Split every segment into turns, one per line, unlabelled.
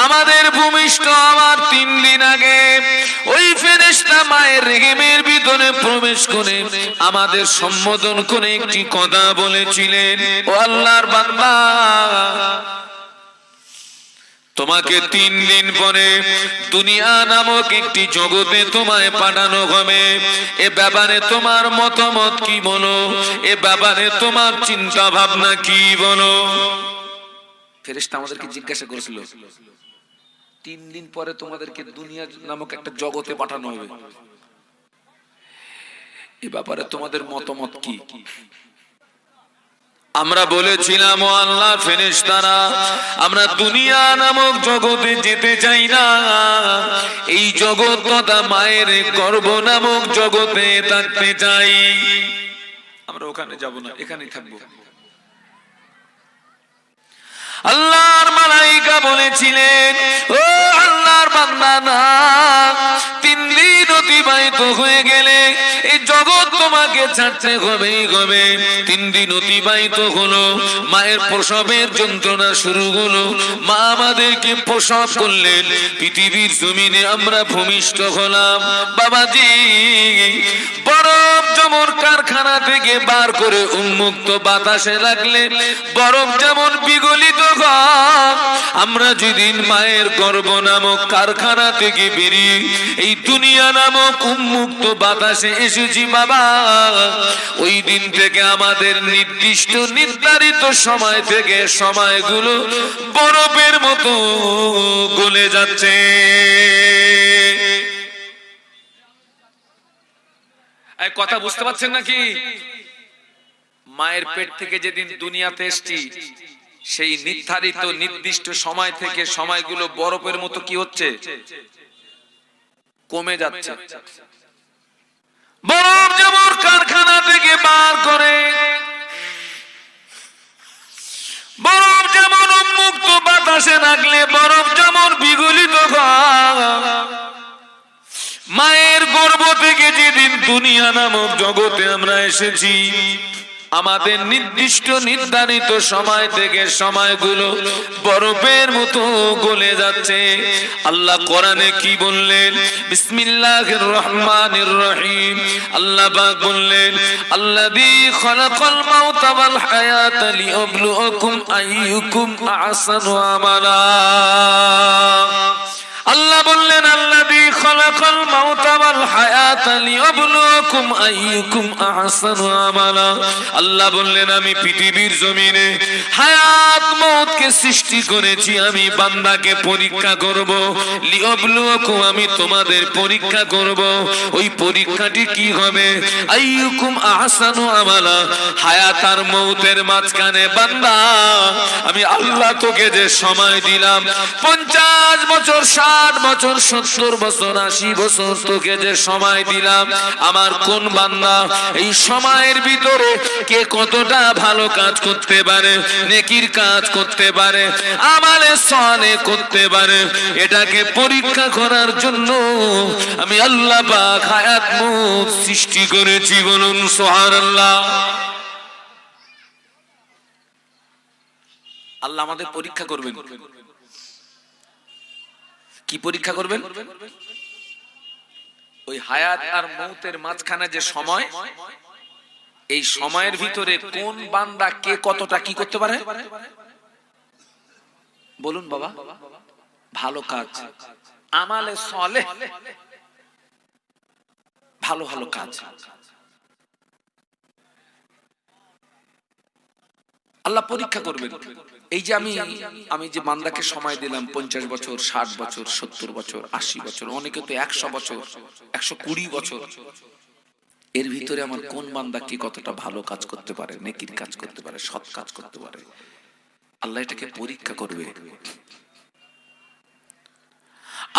আমাদের ভূমিষ্ঠ হওয়ার 3 দিন আগে ওই ফেরেশতা মায়ের রেহেমের ভিতরে প্রবেশ করে আমাদের সম্বোধন করে একটি কথা বলেছিলেন, ও আল্লাহর বান্দা, তোমাকে 3 দিন পরে দুনিয়া নামক একটি জগতে তোমায় পাঠানো হবে। এ ব্যাপারে তোমার মতামত কি বলো? এ ব্যাপারে তোমার চিন্তা ভাবনা কি বলো? ফেরেশতা আমাদেরকে জিজ্ঞাসা করেছিল, 3 দিন পরে তোমাদেরকে দুনিয়া নামক একটা জগতে পাঠানো হবে, এ ব্যাপারে তোমাদের মতামত কি? আমরা বলেছিলাম, ও আল্লাহ ফেরেশতারা, আমরা দুনিয়া নামক জগতে যেতে চাই না, এই জগৎ তথা মায়ের গর্ভ নামক জগতে থাকতে চাই। আমরা ওখানে যাব না, এখানেই থাকবো। আল্লাহর মালাইকা বলেছিলেন, ও আল্লাহর বান্দা, না, 3 দিন অতিবাহিত হয়ে গেলে এই জগৎ তোমাকে ছাড়তে হবেই হবে। 3 দিন অতিবাহিত হলো, মায়ের প্রসবের যন্ত্রণা শুরু হলো, মা আমাদেরকে প্রসব করলেন, পৃথিবীর জমিনে আমরা ভূমিষ্ঠ হলাম। বাবাজি, বরফ যেমন কারখানা থেকে বার করে উন্মুক্ত বাতাসে রাখলে বরফ যেমন বিগলিত হয়, আমরা যেদিন মায়ের গর্ভ নামক কারখানা থেকে বেরিয়ে এই দুনিয়া নামক উন্মুক্ত বাতাসে এসেছি বাবা, ওই দিন থেকে আমাদের নির্দিষ্ট নির্ধারিত সময় থেকে সময়গুলো বরফের মতো গলে যাচ্ছে। কথা বুঝতে পারছেন নাকি? মায়ের পেট থেকে যেদিন দুনিয়াতে এসেছি সেই নির্ধারিত নির্দিষ্ট সময় থেকে সময়গুলো বরফের মতো কি হচ্ছে? কমে যাচ্ছে। বরফ যেমন কারখানা থেকে বার করে, বরফ যেমন উন্মুক্ত বাতাসে রাখলে বরফ যেমন বিগলিত হয়, মায়ের গর্ভ থেকে যেদিন দুনিয়া নামক জগতে আমরা এসেছি আমাদের নির্দিষ্ট নির্ধারিত সময় থেকে সময়গুলো বরফের মতো গলে যাচ্ছে। আল্লাহ কোরআনে কি বললেন? বিসমিল্লাহির রহমানির রহিম। আল্লাহ পাক বললেন, আল্লাযী খালাকাল মাউতা ওয়াল হায়াতা লিয়াবলুয়াকুম আইয়ুকুম আহসানু আমালা। আল্লাহ বললেন, আল্লাযী খালাকাল মাউতা ওয়াল হায়াতা লিয়াবলুয়াকুম আইয়ুকুম আহসানু আমালা। আল্লাহ বললেন, আমি পৃথিবীর জমিনে হায়াত মওতকে সৃষ্টি করেছি, আমি বান্দাকে পরীক্ষা করব। লিয়াবলুয়াকুম, আমি তোমাদের পরীক্ষা করব। ওই পরীক্ষাটি কি হবে? আইয়ুকুম আহসানু আমালা। হায়াত আর মওতের মাঝখানে বান্দা, আমি আল্লাহ তোকে যে সময় দিলাম 50 বছর, 60 বছর, 70 বছর, 80 বছর তোকে যে সময় দিলাম, আমার কোন বান্দা এই সময়ের ভিতরে কে কতটা ভালো কাজ করতে পারে, নেকির কাজ করতে পারে, আমালে সালেহ করতে পারে, এটাকে পরীক্ষা করার জন্য আমি আল্লাহ পাক হায়াত মওত সৃষ্টি করেছি। বলুন সুবহানাল্লাহ। আল্লাহ আমাদের পরীক্ষা করবেন। কি পরীক্ষা করবেন? ওই হায়াত আর মওতের মাঝখানে যে সময়, এই সময়ের ভিতরে কোন বান্দা কে কতটা কি করতে পারে? বলুন বাবা। ভালো কাজ, আমালে সালেহ, ভালো ভালো কাজ। আল্লাহ পরীক্ষা করবেন। এই যে আমি যে বান্দাকে সময় দিলাম 50 বছর, 60 বছর, 70 বছর, 80 বছর, অনেকে তো 100 বছর, 120 বছর, এর ভিতরে আমার কোন বান্দা কি কতটা ভালো কাজ করতে পারে, নেকির কাজ করতে পারে, সৎ কাজ করতে পারে, আল্লাহ এটাকে পরীক্ষা করবে।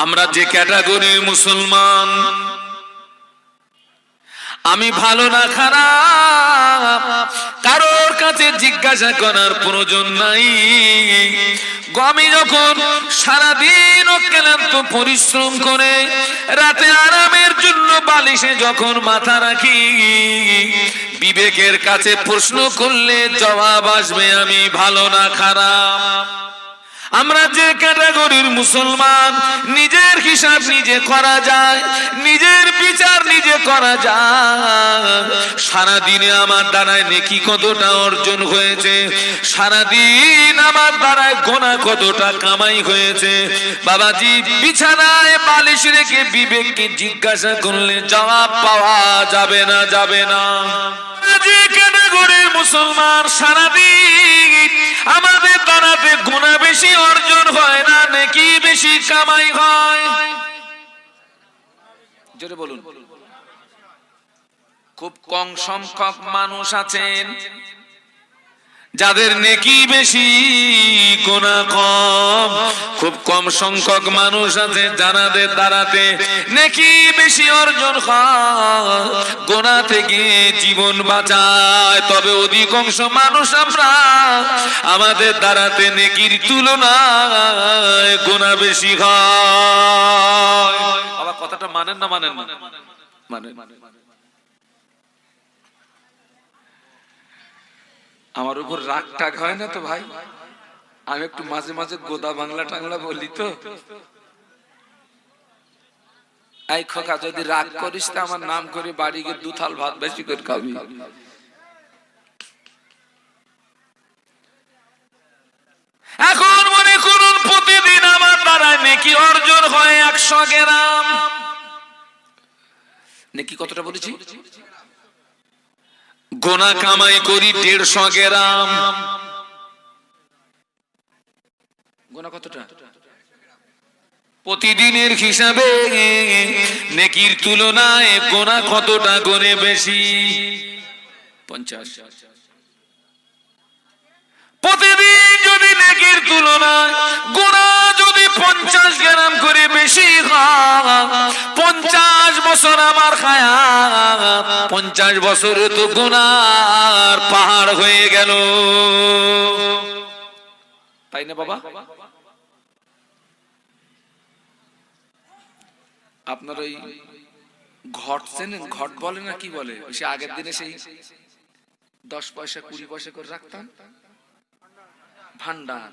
আমরা যে ক্যাটাগরির মুসলমান, আমি ভালো না খারাপ কারোর কাছে জিজ্ঞাসা করার প্রয়োজন নাই। আমি যখন সারাদিন অক্লান্ত পরিশ্রম করে রাতে আরামের জন্য বালিশে যখন মাথা রাখি, বিবেকের কাছে প্রশ্ন করলে জবাব আসবে আমি ভালো না খারাপ। আমরা যে ক্যাটাগরির মুসলমান, নিজের হিসাব নিজে করা যায়, নিজের বিচার নিজে করা যায়। সারাদিনে আমার দ্বারায় নেকি কতটা অর্জন হয়েছে, সারাদিন আমার দ্বারায় গোনা কতটা কামাই হয়েছে। বাবাজি, বিছানায় বালিশ রেখে বিবেককে জিজ্ঞাসা করলে জবাব পাওয়া যাবে না, যাবে না। যে ক্যাটাগরির মুসলমান, সারাদিন আমাদের দ্বারাতে গুনাহ বেশি অর্জন হয় না, নেকি বেশি কামাই হয়। জোরে বলুন। খুব কম সংখ্যক মানুষ আছেন যাদের নেকি বেশি গুনাহ কম। খুব কম সংখ্যক মানুষ আছে যাদের দ্বারাতে নেকি বেশি অর্জন হয়, গুনাহ থেকে জীবন বাঁচায়। তবে অধিকাংশ মানুষ আমরা আমাদের দ্বারাতে নেকির তুলনায় গুনাহ বেশি হয়। আবার কথাটা মানেন না? মানেন না? মানেন। আমার উপর রাগ টাগ হয় না তো ভাই? আমি একটু মাঝে মাঝে গোদা বাংলা টাংলা বলি তো। এই খোকা, যদি রাগ করিস তো আমার নাম করে বাড়ি গিয়ে 2 থাল ভাত বেশি করে খাবি। এখন মনে করুন প্রতিদিন আমার দ্বারা নেকি অর্জন হয় 100 গ্রাম। নেকি কতটা বলেছি? গোনা কামাই করি 150 গ্রাম। গোনা কতটা? প্রতিদিনের হিসাবে নেকির তুলনায় গোনা কতটা গুণে বেশি? 50। প্রতিদিন যদি নেকির তুলনায় গোনা যদি 50 গ্রাম করে বেশি হয়, 50 বছর আমার হায়াত, 50 বছরে তো গুনার পাহাড় হয়ে গেল, তাই না বাবা? আপনার ওই ঘট চেনেন? ঘট বলে না কি বলে? সে আগের দিনে সেই 10 পয়সা 20 পয়সা করে রাখতাম, ভান্ডার।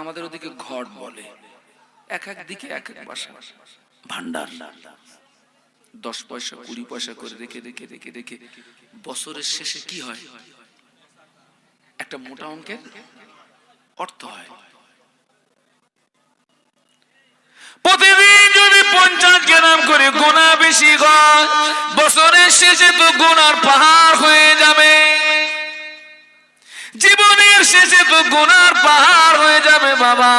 আমাদের ওদিকে ঘট বলে, এক এক দিকে এক এক ভাষা। ভান্ডার 10 পয়সা 20 পয়সা করে রেখে রেখে রেখে রেখে বছরের শেষে কি হয়? একটা মোটা অঙ্কের অর্থ হয়। প্রতিদিন যদি 50 গ্রাম করে গোনা বেশি হয়, বছরের শেষে তো গোনার পাহাড় হয়ে যাবে। জীবনের শেষে তো গুনার পাহাড় হয়ে যাবে বাবা।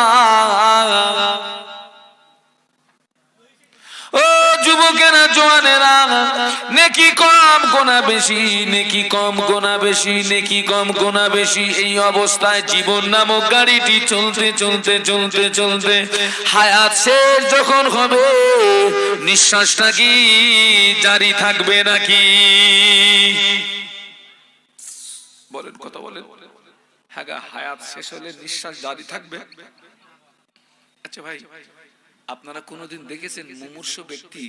ও যুবকেরা, জওয়ানেরা, নেকি কম গুনাহ বেশি, নেকি কম গুনাহ বেশি, নেকি কম গুনাহ বেশি। এই অবস্থায় জীবন নামক গাড়িটি চলতে চলতে চলতে চলতে হায়াত শেষ যখন হবে, নিঃশ্বাসটা কি জারি থাকবে নাকি? বলেন, কথা বলেন। হ্যাঁ, হায়াত শেষ হলে নিঃশ্বাস জারি থাকবে। আচ্ছা ভাই, আপনারা কোনোদিন দেখেছেন মুমূর্ষু ব্যক্তি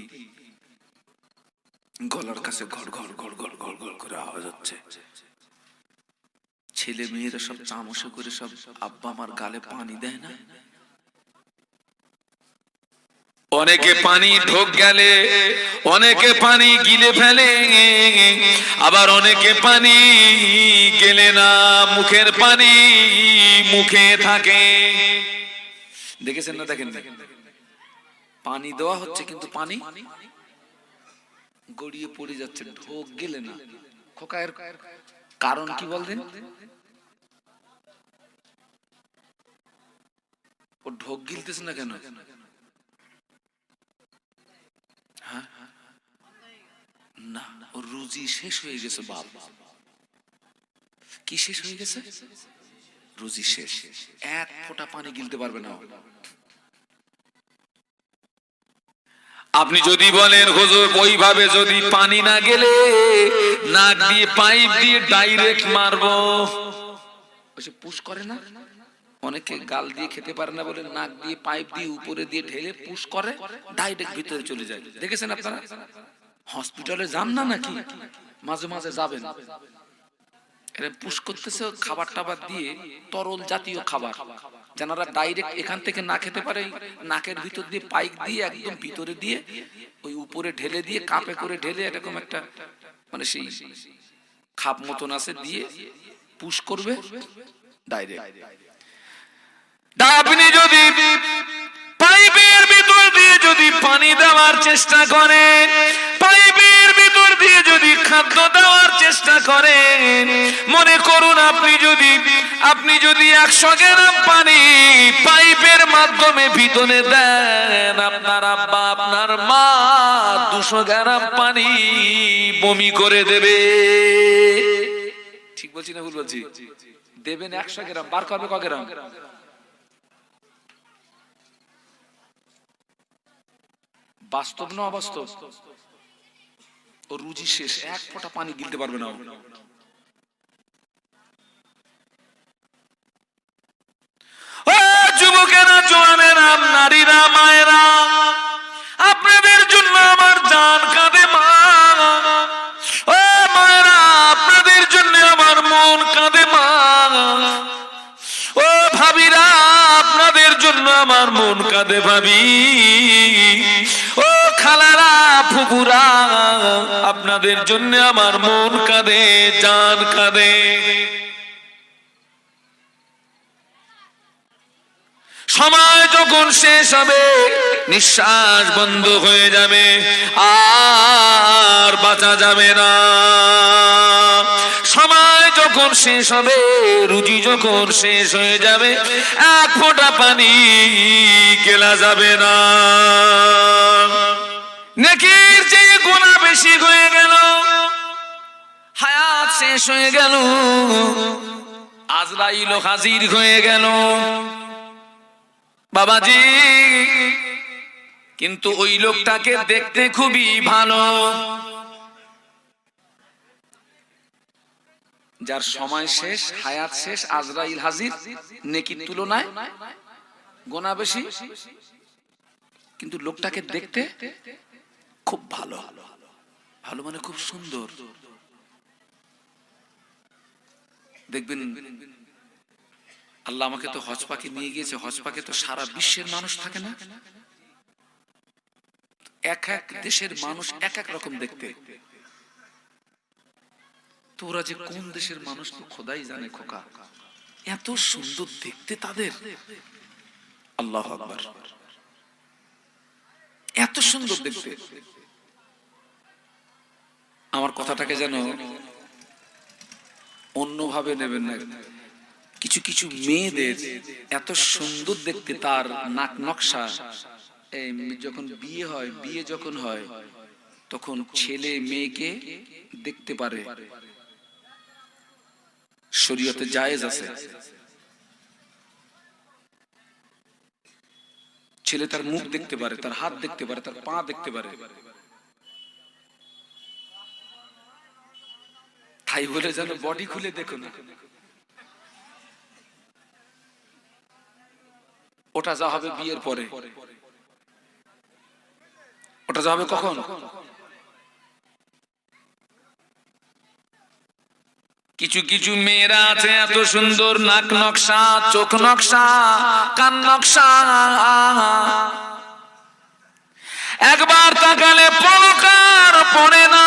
গলার কাছে ঘর ঘর ঘর ঘর ঘর ঘর করে আওয়াজ হচ্ছে, ছেলে মেয়েরা সব চামচে করে সব আব্বা আমার গালে পানি দেয় না? অনেকে পানি ঢোক গেলে, অনেকে পানি গিলে ফেলে, আবার অনেকে পানি গেলে না, মুখের পানি মুখে থাকে। দেখেছেন না? দেখেন, পানি দেওয়া হচ্ছে কিন্তু পানি গড়িয়ে পড়ে যাচ্ছে, ঢোক গেলে না। খোকায়ের কারণ কি বলতেন? ও ঢোক গিলতেছে না কেন? না, ও রুজি শেষ হয়ে গেছে বাপ। কি শেষ হয়ে গেছে? রুজি শেষ। এক ফোঁটা পানি গিলতে পারবে না। আপনি যদি বলেন হুজুর ওইভাবে যদি পানি না গেলে নাক দিয়ে পাইপ দিয়ে ডাইরেক্ট মারবো, পুশ করে না? অনেকে গাল দিয়ে খেতে পারে না বলে নাক দিয়ে পাইপ দিয়ে উপরে দিয়ে ঢেলে পুশ করে, ডাইরেক্ট ভিতরে চলে যায়। দেখেছেন আপনারা? হসপিটালে যান না নাকি? মাঝে মাঝে যাবেন,
এরা পুশ করতেছে খাবার টাবার দিয়ে, তরল জাতীয় খাবার, যারা ডাইরেক্ট এখান থেকে না খেতে পারে, নাকের ভিতর দিয়ে পাইপ দিয়ে একদম ভিতরে দিয়ে ওই উপরে ঢেলে দিয়ে কাপে করে ঢেলে এরকম একটা মানে সেই খাপ মতন আছে দিয়ে পুশ করবে ডাইরেক্ট।
আপনি যদি পাইপের ভিতর দিয়ে যদি পানি দেওয়ার চেষ্টা করেন, পাইপের ভিতর দিয়ে যদি খাদ্য দেওয়ার চেষ্টা করেন, মনে করুন আপনি যদি 100 গ্রাম পানি পাইপের মাধ্যমে ভিতরে দেন, আপনার আব্বা আপনার মা 200 গ্রাম পানি বমি করে দেবে।
ঠিক বলছি না ভুল বলছি? দেবেন 100 গ্রাম, বার করবে ক গ্রাম? বাস্তব না অবাস্তব? ও রুজি শেষ, এক ফোঁটা পানি গিলতে পারবে না।
ও যুবকেরা, জওয়ানেরা, নারীরা, মায়েরা, আপনাদের জন্য আমার জান কাঁদে মা। ও মায়েরা, আপনাদের জন্য আমার মন কাঁদে মা। ও ভাবিরা, আপনাদের জন্য আমার মন কাঁদে ভাবি। ও খালারা, ফুপুরা, আপনাদের জন্য আমার মন কাঁদে, জান কাঁদে। সময় যখন শেষ হবে, নিঃশ্বাস বন্ধ হয়ে যাবে, আর বাঁচা যাবে না। সময় যখন শেষ হবে, রুজি যখন শেষ হয়ে যাবে, এক ফোঁটা পানি গেলা যাবে না। নেকির চেয়ে গুনাহ বেশি হয়ে গেল, হায়াত শেষ হয়ে গেল, আজরাইল হাজির হয়ে গেল। বাবাজি, কিন্তু ওই লোকটাকে দেখতে খুবই ভালো,
যার সময় শেষ, হায়াত শেষ, আজরাইল হাজির, নেকির তুলনায় গুনাহ বেশি, কিন্তু লোকটাকে দেখতে খুব ভালো। ভালো মানে খুব সুন্দর। দেখবেন আল্লাহ আমাকে তো হজ পাকে নিয়ে গিয়েছে, হজ পাকে তো সারা বিশ্বের মানুষ থাকে না, এক এক দেশের মানুষ এক এক রকম দেখতে। তো ওরা যে কোন দেশের মানুষ তো খোদাই জানে খোকা, এত সুন্দর দেখতে তাদের, আল্লাহু আকবার, এত সুন্দর দেখতে। আমার কথাটাকে যেন অন্যভাবে নেবেন না। কিছু কিছু মেয়েদের এত সুন্দর দেখতে, তার নাক নকশা, যখন বিয়ে হয়, বিয়ে যখন হয় তখন ছেলে মেয়েকে দেখতে পারে, শরীয়তে জায়েজ আছে। ছেলে তার মুখ দেখতে পারে, তার হাত দেখতে পারে, তার পা দেখতে পারে। তাই বলে যেন বডি খুলে দেখো না। ওটা যা হবে বিয়ের পরে, ওটা যা হবে কখন?
কিছু কিছু মেয়েরা আছে এত সুন্দর, নাক নকশা, চোখ নকশা, কান নকশা, একবার তাকালে পলকার পড়ে না।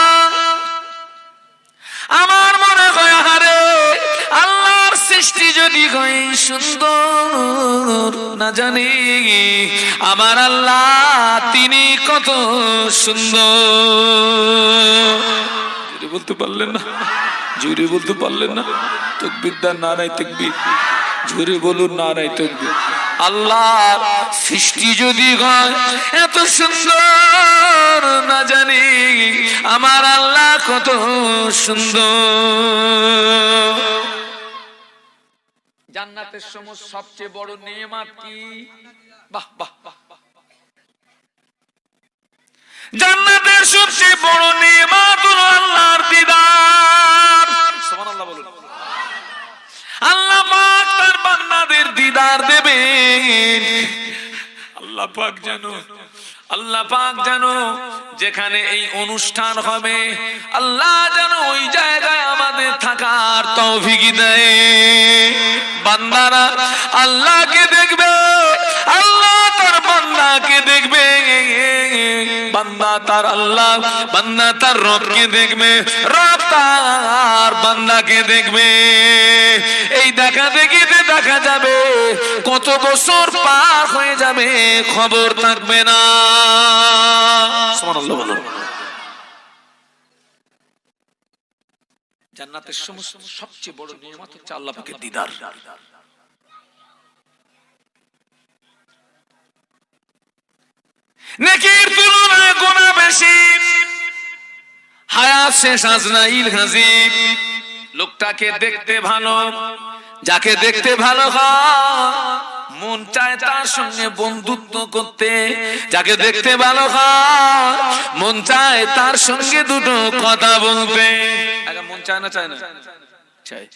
আমার মনে হয় হারে, আল্লাহর সৃষ্টি যদি হয় সুন্দর, না জানি আমার আল্লাহ তিনি কত সুন্দর। বলতে পারলেন না? জোরে বলতে পারলেন না? তাকবীর দান, নারায়ে তাকবীর। জোরে বলুন, নারায়ে তাকবীর। আল্লাহর সৃষ্টি যদি হয় এত সুন্দর, না জানি আমার আল্লাহ কত সুন্দর।
জান্নাতের সমস্ত সবচেয়ে বড় নেয়ামত কি? বাহ বাহ বাহ,
জান্নাতের সবচেয়ে বড় নেয়ামত হলো আল্লাহর দিদার। সুবহানাল্লাহ বলুন। আল্লাহ পাক তার বান্দাদের দিদার দেবেন। আল্লাহ পাক যেন আল্লাহ পাক যেন যেখানে এই অনুষ্ঠান হবে আল্লাহ যেন ওই জায়গায় আমাদের থাকার তৌফিক দেয়। বান্দারা আল্লাহকে দেখবে, আল্লাহ তার বান্দাকে দেখবে, বান্দা তার আল্লাহ, বান্দা তার রবকে দেখবে, রব তার বান্দাকে দেখবে। এই দেখা দেখিতে দেখা যাবে কত বছর পার হয়ে যাবে, খবর থাকবে না। সুবহানাল্লাহ বলুন। জান্নাতের সমস্ত সবচেয়ে বড় নিয়ামত হচ্ছে আল্লাহ পাকের দিদার। নেকির তুলনায় গুনাহ বেশি। হায়াত শেষ, আজরাইল হাজির। লোকটাকে দেখতে ভালো, যাকে দেখতে ভালো হয় মন চায় তার সঙ্গে বন্ধুত্ব করতে, যাকে দেখতে ভালো হয় মন চায় তার সঙ্গে দুটো কথা বলতে। মন চায় না? চায় না? চায়।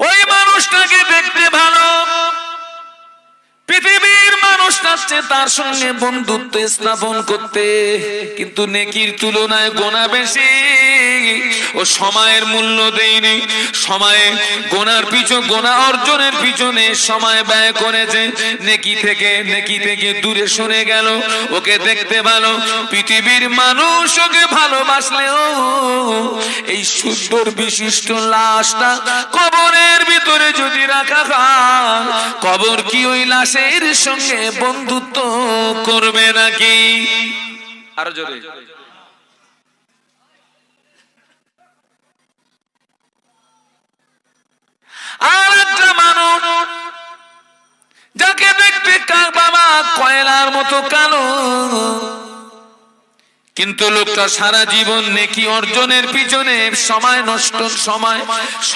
ওই মানুষটাকে দেখতে ভালো, পৃথিবীর মানুষ চাচ্ছে তার সঙ্গে বন্ধুত্ব স্থাপন করতে, কিন্তু নেকির তুলনায় গুনাহ বেশি। ও সময়ের মূল্য দেয়নি, সময়ে গুনার পিছনে, গুনাহ অর্জনের পিছনে সময় ব্যয় করেছে, নেকি থেকে দূরে সরে গেল। ওকে দেখতে ভালো, পৃথিবীর মানুষ ওকে ভালোবাসলেও এই সুন্দর বিশিষ্ট লাশটা কবরের ভিতরে যদি রাখা হয়, কবর কি ওই লাশের সঙ্গে বন্ধুত্ব করবে নাকি? আরো জোরে। আর একটা মানুষ যাকে দেখতে বাবা কয়লার মতো কালো, কিন্তু লোকটা সারা জীবন নেকি অর্জনের পিছনে সময় নষ্ট,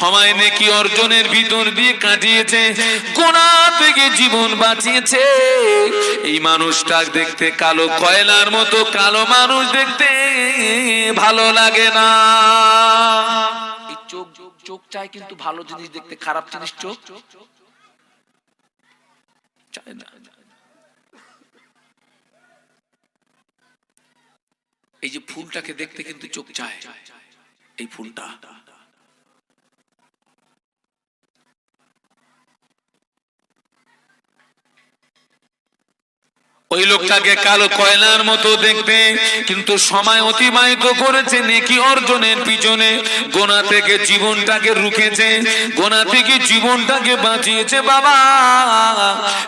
সময় নেকি অর্জনের ভিতর দিয়ে কাটিয়েছে, গুনাহ থেকে জীবন বাঁচিয়েছে। এই মানুষটা দেখতে কালো, কয়লার মতো কালো মানুষ দেখতে ভালো লাগে না। এই চোখ চায় কিন্তু ভালো জিনিস দেখতে, খারাপ জিনিস চোখ চায় না। এই যে ফুলটাকে দেখতে কিন্তু চোখ চায়, এই ফুলটা ওই লোকটাকে কালো কয়লার মতো দেখতে, কিন্তু সময় অতিবাহিত করেছে নেকি অর্জনের পিছনে, গুনাহ থেকে জীবনটাকে রুখেছে, গুনাহ থেকে জীবনটাকে বাঁচিয়েছে। বাবা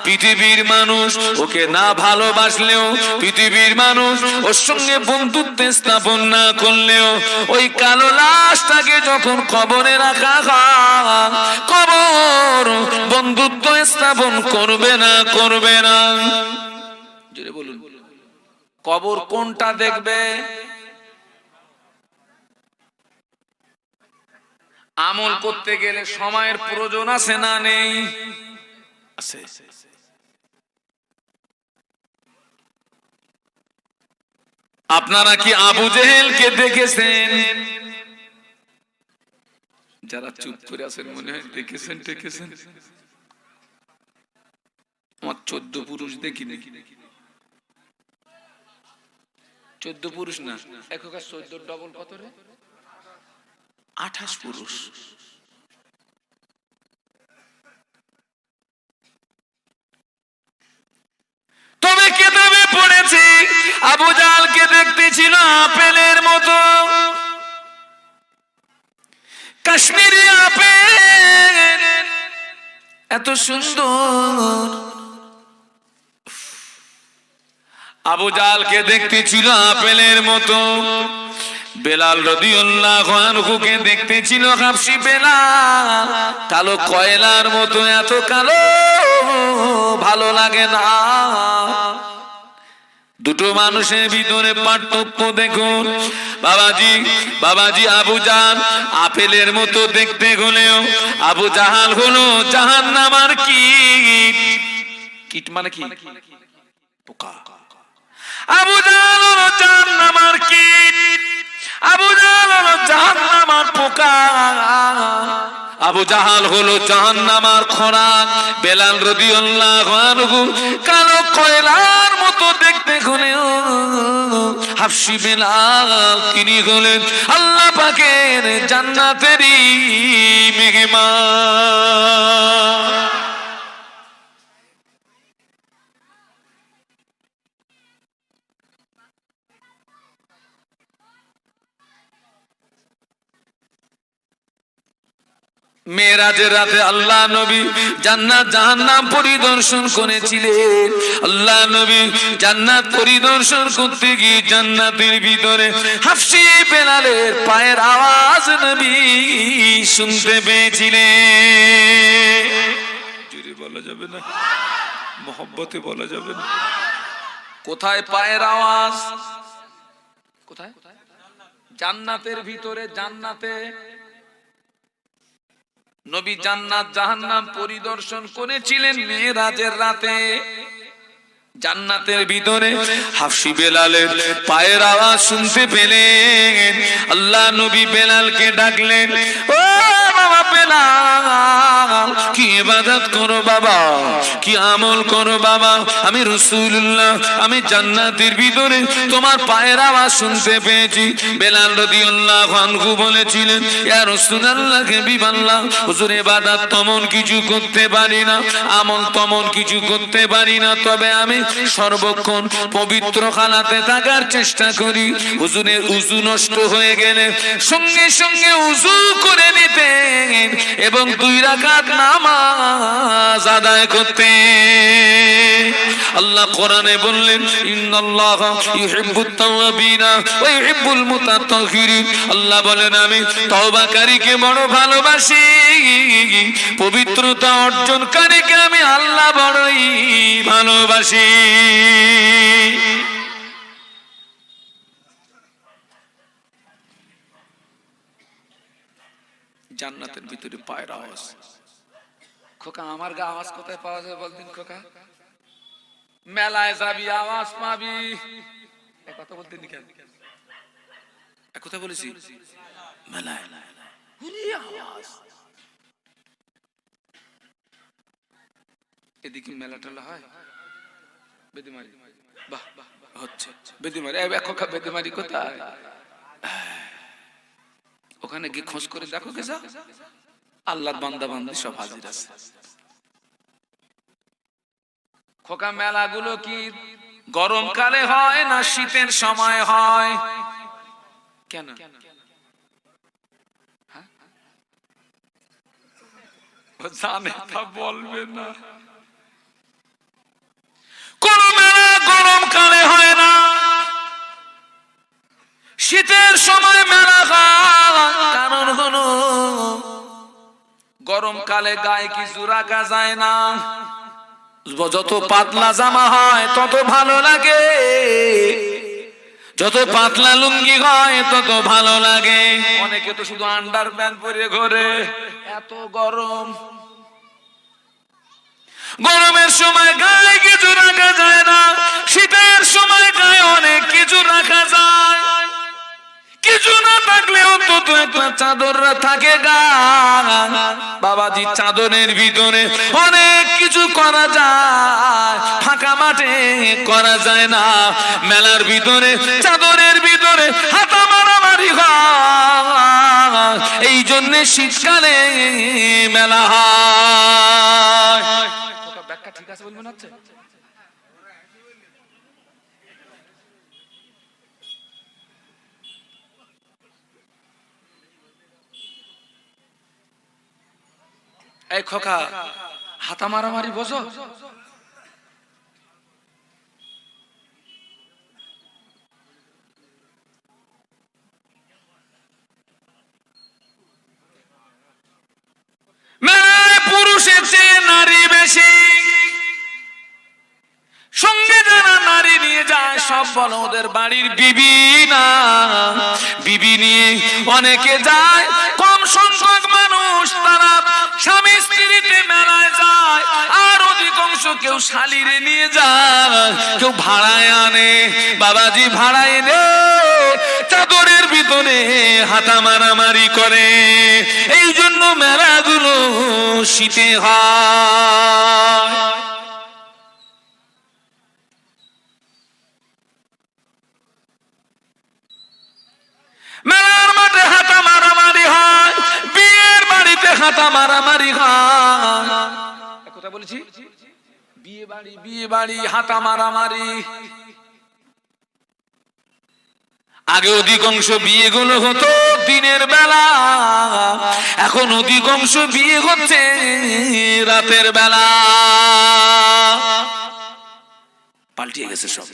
পৃথিবীর মানুষ ওকে না ভালোবাসলেও, পৃথিবীর মানুষ ওর সঙ্গে বন্ধুত্ব স্থাপন না করলেও, ওই কালো লাশটাকে যখন কবরে রাখা হয়, কবর বন্ধুত্ব স্থাপন করবে না, করবে না। বলুন, কবর কোনটা দেখবে? আমল করতে গেলে সময়ের প্রয়োজন আছে না নেই? আছে। আপনারা কি আবু জেহেলকে দেখেছেন? যারা চুপ করে আছেন মনে হয় দেখেছেন। আমার 14 পুরুষ দেখিনি। 14 পুরুষ না, 14 ডবল কত রে? 28 পুরুষ। তবে কিতাবে পড়েছি আবু জাহলকে দেখতে ছিল আপেলের মতো, কাশ্মীরি আপেল, এত সুন্দর। আবু জাহলকে দেখতে ছিল আপেলের মতো। বেলাল রাদিয়াল্লাহু আনহুকে দেখতে ছিল হাবশী বেলাল, কালো কয়লার মতো, এত কালো ভালো লাগে না। দুটো মানুষের ভিতরে পার্থক্য দেখুন। বাবাজি আবু জাহল আপেলের মতো দেখতে হলেও আবু জাহল হলো জাহান্নামের কীট। মানে কি? পোকা। আবু জাহল হলো জাহান্নামের কীট, আবু জাহল হলো জাহান্নামের পোকা। পোকা। আবু জাহাল হলো জাহান্নামার খোরাক, বেলাল রাদিয়াল্লাহু আনহু কালো কয়লার মতো দেখতে হলেও হাফসি বেলাল তিনি হলেন আল্লাহ পাকের জান্নাতেরই মেহমান। মেরাজের রাতে আল্লাহ নবী জান্নাত জাহান্নাম পরিদর্শন করেছিলেন। আল্লাহ নবী জান্নাত পরিদর্শন করতে গিয়ে জান্নাতের ভিতরে হাফসি বেলালের পায়ের আওয়াজ নবী শুনতে পেয়েছিলেন। জোরে বলা যাবে না, মহব্বতে বলা যাবে না। কোথায় পায়ের আওয়াজ? কোথায়? জান্নাতের ভিতরে। জান্নাতে নবী জান্নাত জাহান্নাম পরিদর্শন করেছিলেন মেরাজের রাতে। জান্নাতের ভিতরে হাফসি বেলালের পায়ের আওয়াজ শুনতে পেলেন। আল্লাহ নবী বেলালকে ডাকলেন, ও বাবা বেলাল, কি ইবাদত করো বাবা, কি আমল করো বাবা? আমি রাসূলুল্লাহ, আমি জান্নাতের ভিতরে তোমার পায়ের আওয়াজ শুনতে পেয়েছি। বেলাল রাদিয়াল্লাহু আনহু বলেছিলেন, ইয়া রাসূলুল্লাহ, হাবিবাল্লাহ, হুজুর ইবাদত তেমন কিছু করতে পারি না, আমল তেমন কিছু করতে পারি না, তবে আমি সর্বক্ষণ পবিত্র খানাতে থাকার চেষ্টা করি। হুজুরের উযু নষ্ট হয়ে গেলে সঙ্গে সঙ্গে উযু করে নিতেন এবং 2 রাকাত নামাজ আদায় করতেন। আল্লাহ কোরআনে বললেন, ইন্নাল্লাহা ইউহিব্বুত তাওয়াবিনা ওয়া ইউহিব্বুল মুতাতাহহিরিন। আল্লাহ বলেন, আমি তওবাকারীকে বড় ভালোবাসি, পবিত্রতা অর্জনকারীকে আমি আল্লাহ বড়ই ভালোবাসি। জান্নাতের ভিতরে পায়ের আওয়াজ। খোকা, আমার গা আওয়াজ কোথায় পাওয়া যায় বলদিন খোকা? মেলায় যাবি আওয়াজ পাবি। এক কথা বলতে কেন? এক কথা বলেছি, মেলায় আওয়াজ। এদিকে মেলা টেলা হয়, বেদিমারি বাহ হচ্ছে, বেদিমারি। খোকা, বেদিমারি কোথায়? ওখানে গিয়ে খোঁজ করে দেখো কে যা, আল্লাহর বান্দা বান্দি সব হাজির আছে। খোকা, মেলাগুলো কি গরমকালে হয় না শীতের সময় হয়? কেন জানে তা বলবে না। কোন মেলা গরমকালে হয় না, শীতের সময় মেলা হয়। কারণ হলো গরমকালে গায়ে কিছু রাখা যায় না, যত পাতলা জামা হয় তত ভালো লাগে, যত পাতলা লুঙ্গি হয় তত ভালো লাগে। অনেকে তো শুধু আন্ডার প্যান্ট পরে ঘোরে, এত গরম। গরমের সময় গায়ে কিছু রাখা যায় না, শীতের সময় গায়ে অনেক কিছু রাখা যায়। কিছু না থাকলেও তো একটা চাদর থাকে গা। বাবাজি, চাদরের ভিতরে অনেক কিছু করা যায়, ফাঁকা মাঠে করা যায় না। মেলার ভিতরে চাদরের ভিতরে হাতা মারামারি হয়, এই জন্য শীতকালে মেলা হয়। ব্যাখ্যা ঠিক আছে বলবেন? আচ্ছা, এই খোকা, হাতা মারামারি বোঝো? পুরুষের চেয়ে নারী বেশি, সঙ্গে যারা নারী নিয়ে যায় সব বলো ওদের বাড়ির বিবি না। বিবি নিয়ে অনেকে যায়, কম সংখ্যক মানুষ তারা স্বামী স্ত্রীতে মেলায় যায়, আর অধিকাংশ কেউ শালিরে নিয়ে যায়, কেউ ভাড়ায় আনে। বাবাজি, ভাড়ায় এনে চাদরের ভিতরে বলে হাতা মারামারি করে। এই জন্য মেলাগুলো শীতে হয়। মেলার মাঠে হাতা মারামারি হয়, বিয়ের বাড়িতে হাতা মারামারি হয়। কথা বলেছি, বিয়ে বাড়ি হাতা মারামারি। আগে অধিকাংশ বিয়েগুলো হতো দিনের বেলা, এখন অধিকাংশ বিয়ে হচ্ছে রাতের বেলা। পাল্টিয়ে গেছে সব।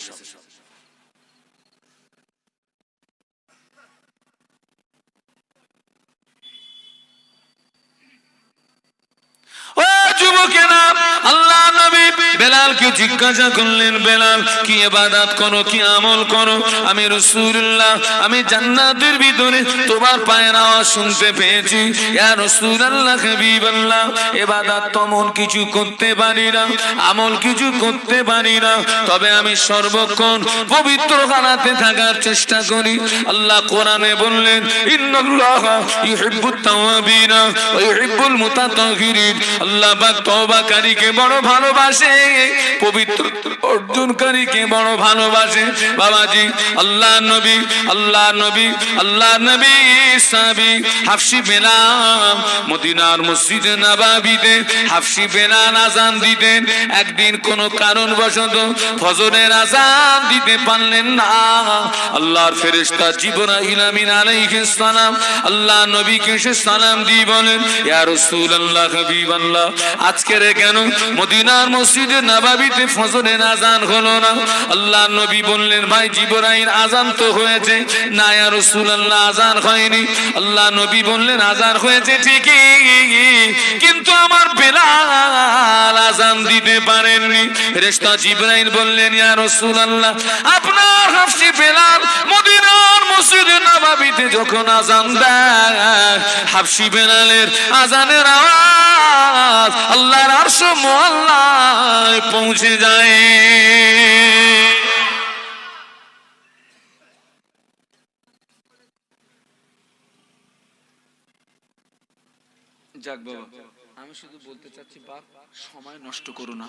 ও যুবকেরা, আল্লাহ নবী বেলালকে জিজ্ঞাসা করলেন, বেলাল কি ইবাদত করো, কি আমল করো? আমি রাসূলুল্লাহ, আমি জান্নাতের ভিতরে তোমার পায়ের আওয়াজ শুনতে পেয়েছি। ইয়া রাসূলুল্লাহ, হাবিবাল্লাহ, ইবাদত তেমন কিছু করতে পারি না, আমল কিছু করতে পারি না, তবে আমি সর্বক্ষণ পবিত্র খানাতে থাকার চেষ্টা করি। আল্লাহ কোরআনে বললেন, ইন্নাল্লাহা ইউহিব্বুত তাওয়াবিনা ওয়া ইউহিব্বুল মুতাতাহহিরিন। আল্লাহ পাক তওবাকারীকে বড় ভালোবাসে, পবিত্র অর্জনকারীকে বড় ভালোবাসে। বাবাজি, আল্লাহ নবী সাহাবী হাফসি বেলাল মদিনার মসজিদে নববীতে হাফসি বেলাল আযান দিতেন। একদিন কোন কারণবশত ফজরের আযান দিতে পারলেন না। আল্লাহর ফেরেশতা জিবরাইল আমিন আলাইহিস সালাম আল্লাহ নবীকে সে সালাম দিয়ে বলেন, ইয়া রাসূলুল্লাহ, হাবিবাল্লাহ, আজকে কেন মদিনার মসজিদে নববীতে ফজরের আযান হলো না? আল্লাহ নবী বললেন, ভাই জিবরাইল আযান তো হয়েছে। না ইয়া রাসূলুল্লাহ, আযান হয়নি। আল্লাহ নবী বললেন, আযান হয়েছে ঠিকই, কিন্তু আমার বেলাল আযান দিতে পারেননি। ফেরেশতা জিবরাইল বললেন, ইয়া রাসূলুল্লাহ, আপনার হাফসি বেলাল মদিনার মসজিদে নববীতে যখন আযান দেয়, হাফসি বেলালের আযানের আওয়াজ আল্লাহর আরশ মুআল্লায় পৌঁছে যায়। যাক বাবা, আমি শুধু বলতে চাচ্ছি, বাপ, সময় নষ্ট করো না।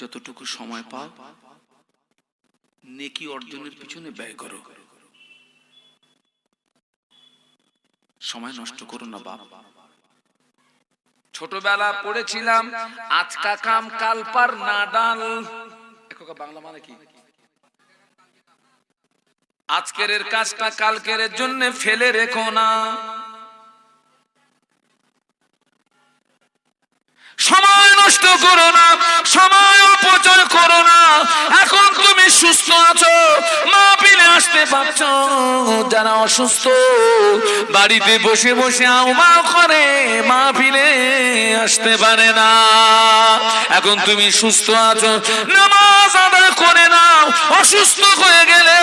যতটুকু সময় পাও নেকি অর্জনের পিছনে ব্যয় করো। সময় নষ্ট করো না বাপ। ছোটবেলা পড়েছিলাম, আজকা কাম কাল পার না ডাল। বাংলা মানে কি? আজকের কাজটা কালকের জন্য ফেলে রেখো না। সময় নষ্ট করো না, সময় অপচয় করো না। এখন তুমি সুস্থ আছো, মাহফিলে আসতে পারছো। যারা অসুস্থ বাড়িতে বসে বসে আউমাউ করে, মাহফিলে আসতে পারে না। এখন তুমি সুস্থ আছো, নামাজ আদায় করে নাও। অসুস্থ হয়ে গেলে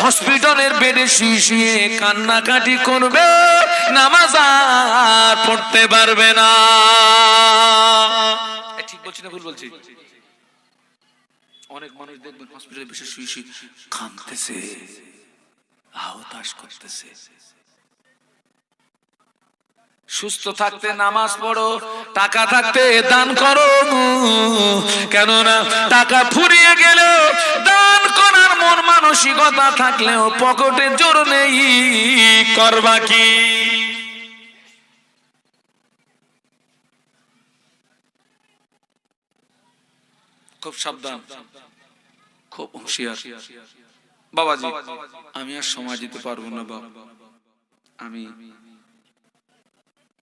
হসপিটালের বেডে শুয়ে শুয়ে কান্নাকাটি করবে, নামাজ আর পড়তে পারবে না। ঠিক বলছি না ভুল বলছি? অনেক মানুষ দেখবেন হসপিটালে বসে শুয়ে শুয়ে কাঁদতেছে, আহতাশ করতেছে। সুস্থ থাকতে নামাজ পড়ো, টাকা থাকতে দান করো। কেননা টাকা ফুরিয়ে গেলেও দান করার মন মানসিকতা থাকলেও পকেটে জোর নেই, করবা কি? খুব সাবধান, খুব হুঁশিয়ার। বাবাজি, আমি আর সময় দিতে পারবো না বাবা। আমি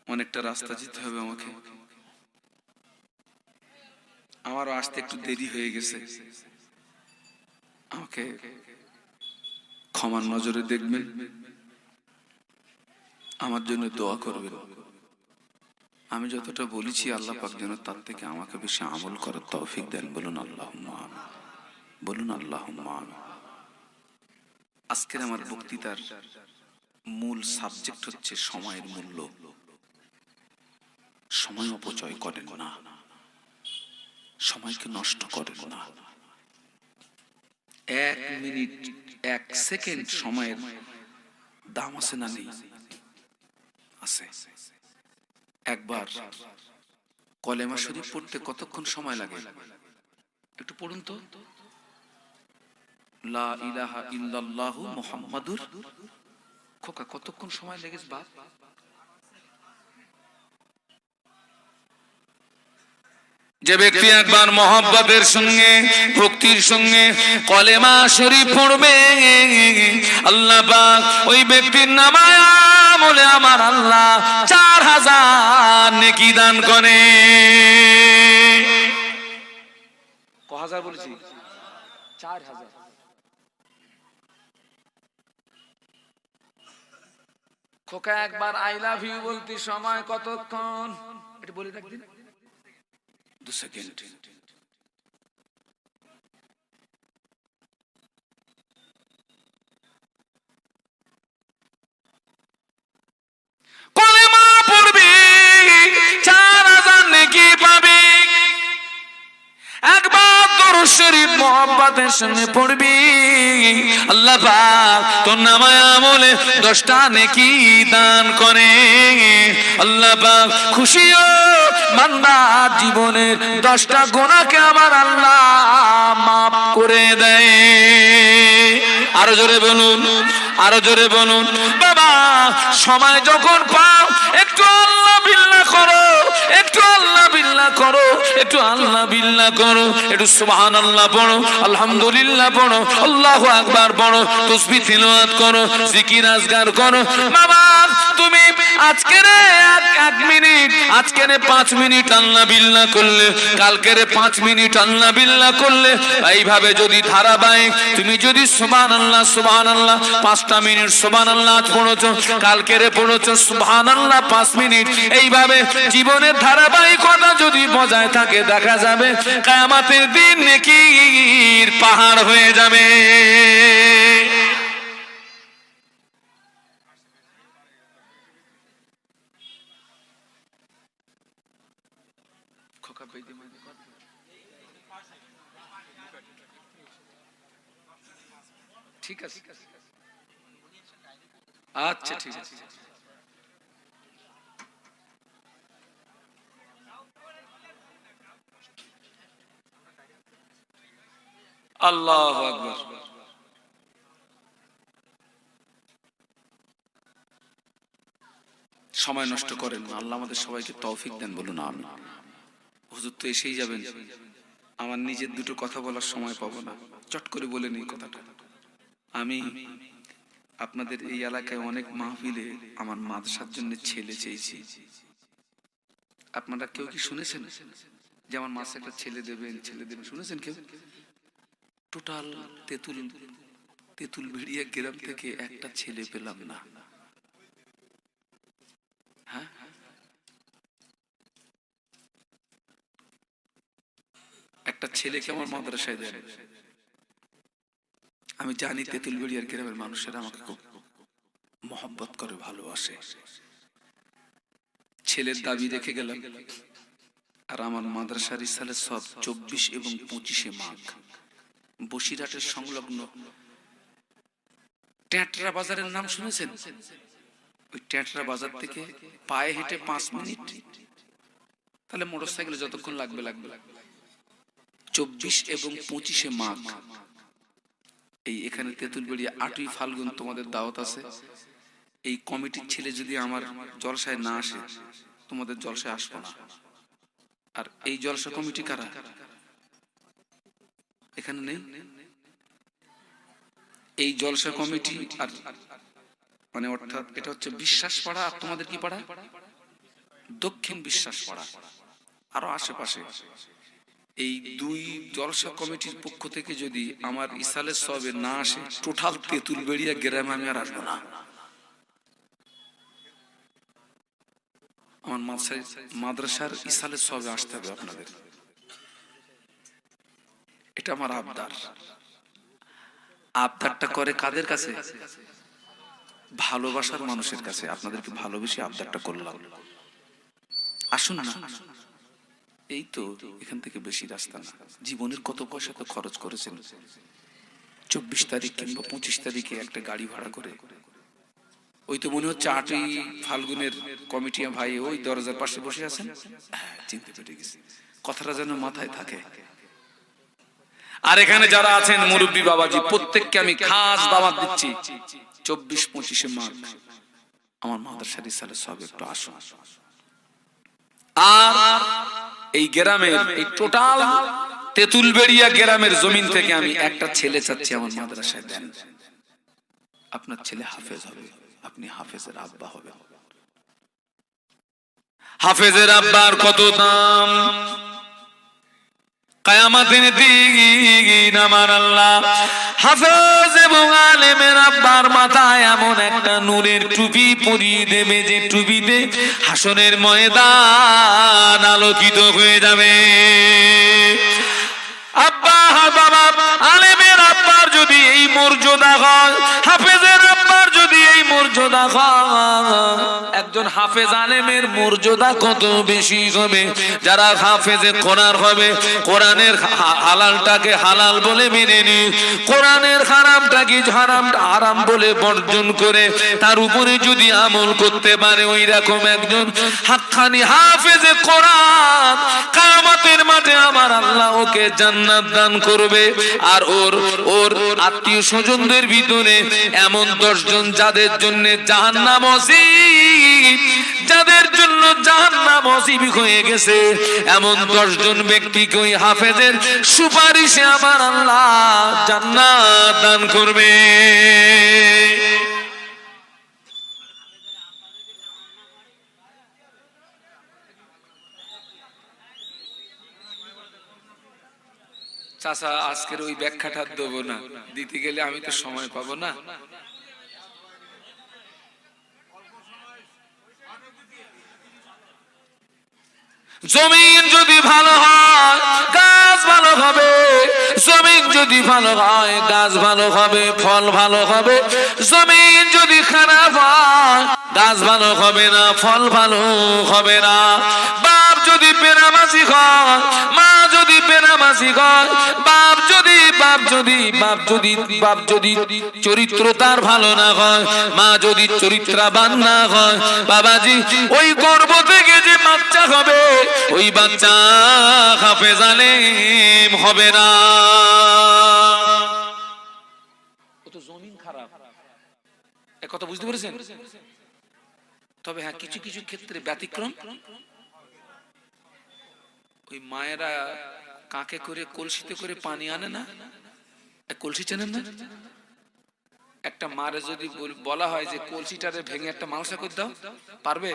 অনেকটা রাস্তা যেতে হবে আমাকে। আমারও আসতে একটু দেরি হয়ে গেছে, আমাকে ক্ষমার নজরে দেখবেন, আমার জন্য দোয়া করবেন। আমি যতটা বলেছি আল্লাহ পাক যেন তার থেকে আমাকে বেশি আমল করার তৌফিক দেন। বলুন আল্লাহুম্মা আমিন, বলুন আল্লাহুম্মা আমিন। আজকের আমার বক্তৃতার মূল সাবজেক্ট হচ্ছে সময়ের মূল্য। সময় অপচয় করেন না, সময়কে নষ্ট করেন না। 1 মিনিট 1 সেকেন্ড সময়ের
দাম আছে না নেই? আছে। একবার কলেমা শরীফ পড়তে কতক্ষণ সময় লাগে একটু পড়ুন তো। লা ইলাহা ইল্লাল্লাহু মুহাম্মাদুর, খোকা কতক্ষণ সময় লেগেছে বাপ?
যে ব্যক্তি একবার মহব্বতের সঙ্গে ভক্তির সঙ্গে কলেমা শরীফ পড়বে, আল্লাহ পাক ওই ব্যক্তির নামায় আমলে আমার আল্লাহ 4000 নেকি দান করে।
ক হাজার বলেছি? 4000। খোকা একবার আই লাভ ইউ বলতে সময় কতক্ষণ এটা বলে রাখ দিন। 2 সেকেন্ড।
কলেমা পড়বি 4000 নেকি পাবি। একবার দরুদ শরীফ মহব্বতের সঙ্গে পড়বি, আল্লাহ পাক তোর নামায় আমলে 10টা নেকি দান করে। আল্লাহ পাক খুশিও বান্দার জীবনের 10টা গুনাহকে আমার আল্লাহ মাফ করে দেয়। আরো জোরে বলুন, আরো জোরে বলুন। বাবা সময় যখন পাও একটু আল্লাহ বিল্লাহ করো, একটু আল্লাহ বিল্লাহ করো, একটু আল্লাহ বিল্লাহ করো, একটু সুবহানাল্লাহ পড়ো, আলহামদুলিল্লাহ পড়ো, আল্লাহু আকবার পড়ো, তাসবিহ তিলাওয়াত করো, জিকির আজকার করো। বাবা তুমি আজকের 1 মিনিট, আজকের 5 মিনিট আল্লাহ বিল্লাহ করলে, কালকের 5 মিনিট আল্লাহ বিল্লাহ করলে, এইভাবে যদি ধারাবাহিক তুমি যদি সুবহানাল্লাহ সুবহানাল্লাহ 5টা মিনিট সুবহানাল্লাহ পড়েছো, কালকের পড়েছো সুবহানাল্লাহ 5 মিনিট, এইভাবে জীবনের ধারাবাহিকতা যদি বজায় থাকে দেখা যাবে কিয়ামতের দিন নেকির পাহাড় হয়ে যাবে।
ঠিক আছে, আচ্ছা ঠিক আছে। আল্লাহু আকবার। সময় নষ্ট করেন না, আল্লাহ আমাদের সবাইকে তৌফিক দেন, বলুন আমিন। হুজুর তো এসেই যাবেন, আমার নিজের দুটো কথা বলার সময় পাবো না, চট করে বলে নিই কথাটা। আমি আপনাদের এই এলাকায় অনেক মাহফিলে আমার মাদ্রাসার জন্য ছেলে চেয়েছি। আপনারা কেউ কি শুনেছেন যে আমার মাদ্রাসায় একটা ছেলে দেবেন, ছেলে দেবেন? শুনেছেন কেউ? টোটাল তেঁতুল ভিড়িয়া গ্রাম থেকে একটা ছেলে পেলাম না। হ্যাঁ, একটা ছেলেকে আমার মাদ্রাসায় দেন। আমি জানি তেঁতুলবেড়িয়ার গ্রামের মানুষেরা আমাকে খুব মহব্বত করে, ভালোবাসে। ছেলের দাবি রেখে গেলাম, আর আমার মাদ্রাসার ইসালে সব 24 এবং 25 মাঘ বসিরহাটের সংলগ্ন ট্যাটরা বাজারের নাম শুনেছেন? ওই ট্যাটরা বাজার থেকে পায়ে হেঁটে 5 মিনিট, তাহলে মোটরসাইকেলে যতক্ষণ লাগবে 24 এবং 25 মাঘ এই এখানে তেঁতুলবেড়িয়া 8ই ফাল্গুন তোমাদের দাওয়াত আছে। এই কমিটির ছেলে যদি আমার জলসায় না আসে, তোমাদের জলসায় আসবো না। আর এই জলসা কমিটি কারা? এখানে নেই। এই জলসা কমিটি আর মানে অর্থাৎ এটা হচ্ছে বিশ্বাস পাড়া, আর তোমাদের কি পাড়া? দক্ষিণ বিশ্বাস পাড়া, আরো আশেপাশে। এই 2 জলসা কমিটির পক্ষ থেকে যদি আমার ইসালের সবে না আসে, টোটাল তেঁতুলবেড়িয়া গ্রামে আমি আর আসবো না। আমার মাদ্রাসার ইসালের সবে আসতে হবে আপনাদের, এটা আমার আবদার। আবদারটা করে কাদের কাছে? ভালোবাসার মানুষের কাছে। আপনাদেরকে ভালোবেসে আবদারটা করলাম, আসুন না। এই তো এখান থেকে বেশি রাস্তা না। জীবনের কত পয়সা তো খরচ করেছেন। 24 তারিখ কিংবা 25 তারিখে একটা গাড়ি ভাড়া করে ওই তো মনে হচ্ছে 8ই ফাল্গুনের কমিটিয়া ভাই ওই দরজার পাশে বসে আছেন, চিনতে পেরে গেছি, কথাটা যেন মাথায় থাকে। আর এখানে যারা আছেন মুরব্বী বাবাজি, প্রত্যেককে আমি খাস দাওয়াত দিচ্ছি 24-25 মার্চ আমার মাদ্রাসার রিসালে সব একটু আসুন। আর এই গ্রামের এই টোটাল তেঁতুলবেড়িয়া গ্রামের জমিন থেকে আমি একটা ছেলে চাচ্ছি আমার মাদ্রাসায় দেন। আপনার ছেলে হাফেজ হবে, আপনি হাফেজের আব্বা হবেন। হাফেজের আব্বার কত দাম, কিয়ামতের দিন আমার আল্লাহ হাফেজ এবং আলেমের আব্বার মাথায় এমন একটা নূরের টুপি পরিয়ে দেবে যে টুপিতে হাসরের ময়দান আলোকিত হয়ে যাবে। আব্বা বাবা আলেমের আব্বার যদি এই মর্যাদা হয়, হাফেজের আব্বার যদি এই মর্যাদা হয়, একজন হাফেজ আলেমের মর্যাদা কত বেশি হবে। যারা হাফেজে কোরআন হবে, কোরআনের হালালটাকে হালাল বলে মেনে নি, কোরআনের হারামটাকে হারাম বলে বর্জন করে তার উপরে যদি আমল করতে পারে, ওই রকম একজন হাক্কানি হাফেজে কোরআন কিয়ামতের মাঠে আমার আল্লাহ ওকে জান্নাত দান করবে। আর ওর আত্মীয় স্বজনদের ভিতরে এমন 10 জন যাদের জন্য জাহান্নাম ওয়াজিব, যাদের জন্য জাহান্নাম ওয়াজিব হয়ে গেছে, এমন 10 জন ব্যক্তিকে ওই হাফেজের সুপারিশে আমার আল্লাহ জান্নাত দান করবে। চাচা আজকের ওই ব্যাখ্যাটা দেবো না, দিতে গেলে আমি তো সময় পাবো না। জমিন যদি ভালো হয় গাছ ভালো হবে, জমিন যদি ভালো হয় গাছ ভালো হবে, ফল ভালো হবে। জমিন যদি খারাপ হয় গাছ ভালো হবে না, ফল ভালো হবে না। বাপ যদি বেনামাজি হয়, মা যদি বেনামাজি হয়, বাপ যদি চরিত্র তার ভালো না হয়, মা যদি চরিত্রবান না হয়, বাবাজি ওই গর্ভ থেকে যে বাচ্চা হবে, ওই বাচ্চা হাফেজ আলেম হবে না। ও তো জমিন খারাপ, এ কথা বুঝতে পেরেছেন? তবে হ্যাঁ, কিছু কিছু ক্ষেত্রে ব্যতিক্রম। ওই মায়েরা কাকে করে কলসিতে করে পানি আনে না, কলসি চেনেন না? একটা মারে যদি বলা হয় যে কলসিটারে ভেঙে একটা মালসা করে দাও, পারবে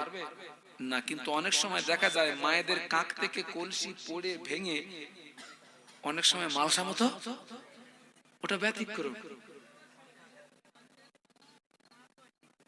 না। কিন্তু অনেক সময় দেখা যায় মায়েদের কাক থেকে কলসি পড়ে ভেঙে অনেক সময় মালসা মতো, ওটা ব্যতিক্রম।